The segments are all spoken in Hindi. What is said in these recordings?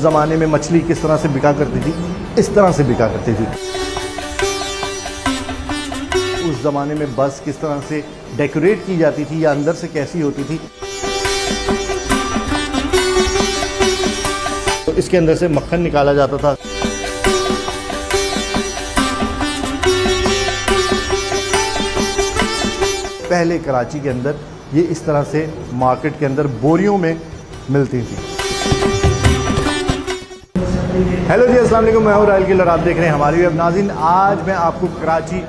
ज़माने में मछली किस तरह से बिका करती थी, इस तरह से बिका करती थी। उस ज़माने में बस किस तरह से डेकोरेट की जाती थी या अंदर से कैसी होती थी। तो इसके अंदर से मक्खन निकाला जाता था। पहले कराची के अंदर ये इस तरह से मार्केट के अंदर बोरियों में मिलती थी। हेलो जी, अस्सलाम वालेकुम, मैं हूं राइल किलर, आप देख रहे हैं हमारी वेब। नाज़रीन, आज मैं आपको कराची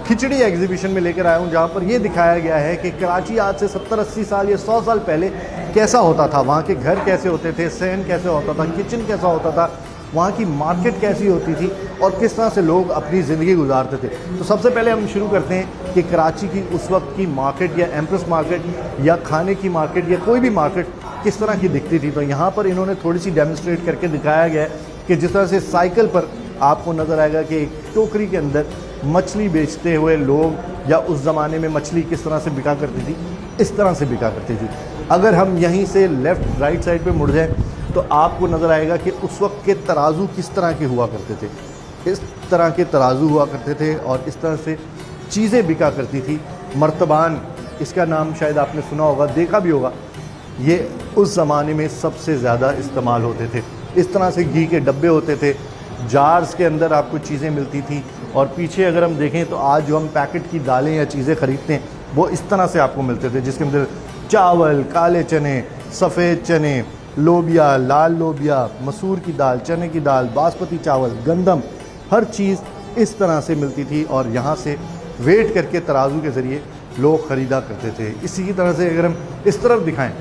खिचड़ी एग्जीबिशन में लेकर आया हूं, जहां पर ये दिखाया गया है कि कराची आज से 70-80 साल या 100 साल पहले कैसा होता था। वहाँ के घर कैसे होते थे, सहन कैसे होता था, किचन कैसा होता था, वहाँ की मार्केट कैसी होती थी और किस तरह से लोग अपनी ज़िंदगी गुजारते थे। तो सबसे पहले हम शुरू करते हैं कि कराची की उस वक्त की मार्केट या एम्प्रेस मार्केट या खाने की मार्केट या कोई भी मार्केट किस तरह की दिखती थी। तो यहाँ पर इन्होंने थोड़ी सी डेमोन्स्ट्रेट करके दिखाया गया है कि जिस तरह से साइकिल पर आपको नज़र आएगा कि एक टोकरी के अंदर मछली बेचते हुए लोग, या उस ज़माने में मछली किस तरह से बिका करती थी, इस तरह से बिका करती थी। अगर हम यहीं से लेफ़्ट राइट साइड पे मुड़ जाएं तो आपको नज़र आएगा कि उस वक्त के तराजू किस तरह के हुआ करते थे। इस तरह के तराजू हुआ करते थे और इस तरह से चीज़ें बिका करती थी। मर्तबान, इसका नाम शायद आपने सुना होगा, देखा भी होगा। ये उस ज़माने में सबसे ज़्यादा इस्तेमाल होते थे। इस तरह से घी के डब्बे होते थे, जार्स के अंदर आपको चीज़ें मिलती थी। और पीछे अगर हम देखें तो आज जो हम पैकेट की दालें या चीज़ें ख़रीदते हैं वो इस तरह से आपको मिलते थे, जिसके अंदर चावल, काले चने, सफ़ेद चने, लोबिया, लाल लोबिया, मसूर की दाल, चने की दाल, बासमती चावल, गंदम, हर चीज़ इस तरह से मिलती थी। और यहाँ से वेट करके तराजू के ज़रिए लोग ख़रीदा करते थे। इसी की तरह से अगर हम इस तरफ दिखाएं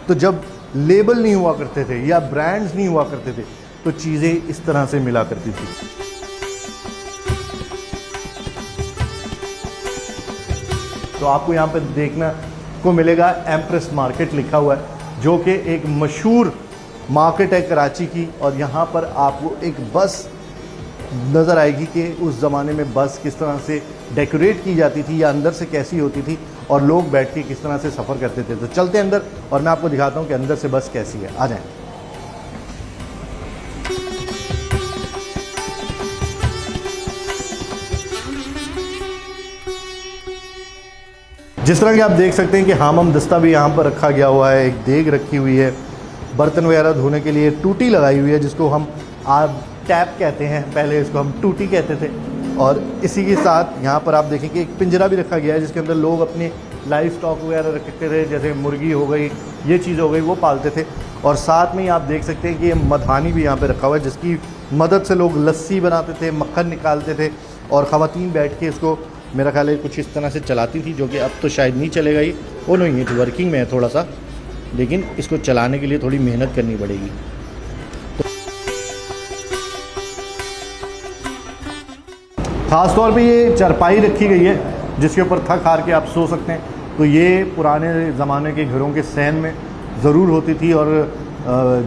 तो जब लेबल नहीं हुआ करते थे या ब्रांड्स नहीं हुआ करते थे तो चीज़ें इस तरह से मिला करती थी। तो आपको यहाँ पर देखना को मिलेगा एम्प्रेस मार्केट लिखा हुआ है, जो कि एक मशहूर मार्केट है कराची की। और यहाँ पर आपको एक बस नज़र आएगी कि उस ज़माने में बस किस तरह से डेकोरेट की जाती थी या अंदर से कैसी होती थी और लोग बैठ के किस तरह से सफ़र करते थे। तो चलते हैं अंदर और मैं आपको दिखाता हूँ कि अंदर से बस कैसी है। आ जाएं। जिस तरह कि आप देख सकते हैं कि हामम दस्ता भी यहाँ पर रखा गया हुआ है, एक देग रखी हुई है, बर्तन वगैरह धोने के लिए टूटी लगाई हुई है, जिसको हम आप टैप कहते हैं, पहले इसको हम टूटी कहते थे। और इसी के साथ यहाँ पर आप देखें कि एक पिंजरा भी रखा गया है, जिसके अंदर लोग अपने लाइव स्टॉक वगैरह रखते थे, जैसे मुर्गी हो गई, ये चीज़ हो गई, वो पालते थे। और साथ में ही आप देख सकते हैं कि ये मधानी भी यहाँ पर रखा हुआ है, जिसकी मदद से लोग लस्सी बनाते थे, मक्खन निकालते थे और ख़वातीन बैठ के इसको मेरा ख्याल है कुछ इस तरह से चलाती थी, जो कि अब तो शायद नहीं चलेगा। ये वो नहीं है, वर्किंग में है थोड़ा सा, लेकिन इसको चलाने के लिए थोड़ी मेहनत करनी पड़ेगी। ख़ास तौर पे ये चारपाई रखी गई है जिसके ऊपर थक हार के आप सो सकते हैं। तो ये पुराने ज़माने के घरों के सहन में ज़रूर होती थी। और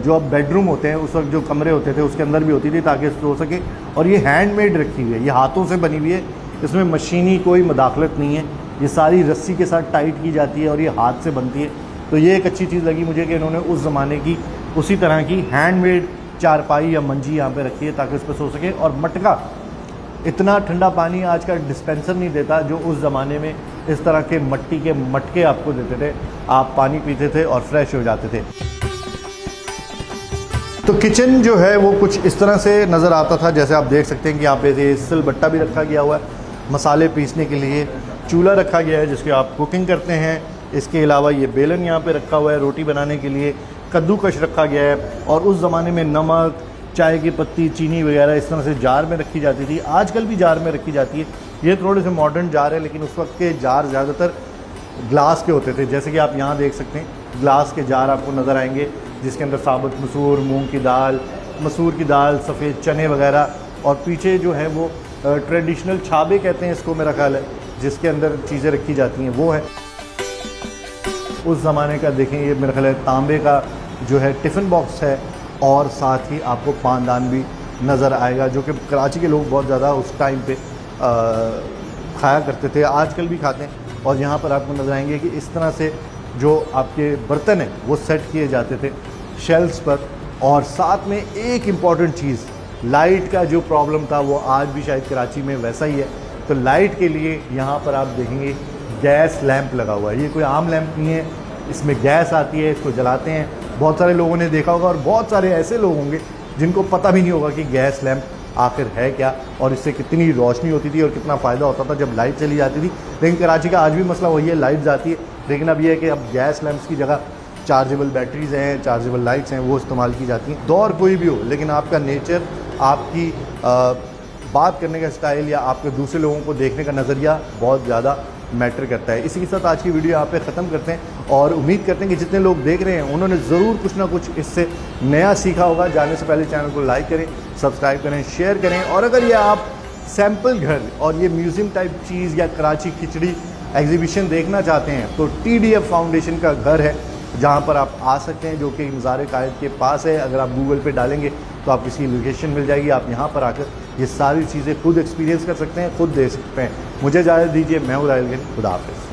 जो अब बेडरूम होते हैं उस वक्त जो कमरे होते थे उसके अंदर भी होती थी ताकि सो सके। और ये हैंडमेड रखी हुई है, ये हाथों से बनी हुई है, इसमें मशीनी कोई मुदाखलत नहीं है। ये सारी रस्सी के साथ टाइट की जाती है और ये हाथ से बनती है। तो ये एक अच्छी चीज़ लगी मुझे कि इन्होंने उस ज़माने की उसी तरह की हैंडमेड चारपाई या मंजी यहाँ पे रखी है ताकि उस पर सो सके। और मटका, इतना ठंडा पानी आज का डिस्पेंसर नहीं देता जो उस ज़माने में इस तरह के मट्टी के मटके आपको देते थे, आप पानी पीते थे और फ्रेश हो जाते थे। तो किचन जो है वो कुछ इस तरह से नज़र आता था, जैसे आप देख सकते हैं कि यहाँ पे सिलबट्टा भी रखा गया हुआ है, मसाले पीसने के लिए चूल्हा रखा गया है जिसके आप कुकिंग करते हैं। इसके अलावा ये बेलन यहाँ पे रखा हुआ है रोटी बनाने के लिए, कद्दूकश रखा गया है। और उस ज़माने में नमक, चाय की पत्ती, चीनी वगैरह इस तरह से जार में रखी जाती थी। आजकल भी जार में रखी जाती है, ये थोड़े से मॉडर्न जार है, लेकिन उस वक्त के जार ज़्यादातर ग्लास के होते थे। जैसे कि आप यहाँ देख सकते हैं ग्लास के जार आपको नज़र आएंगे, जिसके अंदर साबुत मसूर, मूंग की दाल, मसूर की दाल, सफ़ेद चने वगैरह। और पीछे जो है वो ट्रेडिशनल छाबे कहते हैं इसको, मेरा ख्याल है, जिसके अंदर चीज़ें रखी जाती हैं, वो है उस ज़माने का। देखें, ये मेरा ख्याल है तांबे का जो है टिफ़िन बॉक्स है। और साथ ही आपको पानदान भी नज़र आएगा, जो कि कराची के लोग बहुत ज़्यादा उस टाइम पे खाया करते थे, आजकल भी खाते हैं। और यहाँ पर आपको नज़र आएंगे कि इस तरह से जो आपके बर्तन हैं वो सेट किए जाते थे शेल्फ्स पर। और साथ में एक इम्पॉर्टेंट चीज़, लाइट का जो प्रॉब्लम था वो आज भी शायद कराची में वैसा ही है। तो लाइट के लिए यहाँ पर आप देखेंगे गैस लैंप लगा हुआ है। ये कोई आम लैंप नहीं है, इसमें गैस आती है, इसको जलाते हैं। बहुत सारे लोगों ने देखा होगा और बहुत सारे ऐसे लोग होंगे जिनको पता भी नहीं होगा कि गैस लैंप आखिर है क्या और इससे कितनी रोशनी होती थी और कितना फ़ायदा होता था जब लाइट चली जाती थी। लेकिन कराची का आज भी मसला वही है, लाइट जाती है। लेकिन अब ये है कि अब गैस लैंप्स की जगह चार्जेबल बैटरीज़ हैं, चार्जेबल लाइट्स हैं, वो इस्तेमाल की जाती हैं। दौर कोई भी हो, लेकिन आपका नेचर, आपकी बात करने का स्टाइल या आपके दूसरे लोगों को देखने का नज़रिया बहुत ज़्यादा मैटर करता है। इसी के साथ आज की वीडियो यहाँ पे ख़त्म करते हैं और उम्मीद करते हैं कि जितने लोग देख रहे हैं उन्होंने ज़रूर कुछ ना कुछ इससे नया सीखा होगा। जाने से पहले चैनल को लाइक करें, सब्सक्राइब करें, शेयर करें। और अगर ये आप सैम्पल घर और ये म्यूज़ियम टाइप चीज़ या कराची खिचड़ी एग्जीबिशन देखना चाहते हैं तो TDF फाउंडेशन का घर है जहाँ पर आप आ सकते हैं, जो कि मज़ार कायद के पास है। अगर आप गूगल पे डालेंगे तो आप इसकी लोकेशन मिल जाएगी। आप यहाँ पर आकर ये सारी चीज़ें खुद एक्सपीरियंस कर सकते हैं, खुद देख सकते हैं। मुझे इजाज़त दीजिए, मैं हूं राहिल गिल। खुदा हाफ़िज़।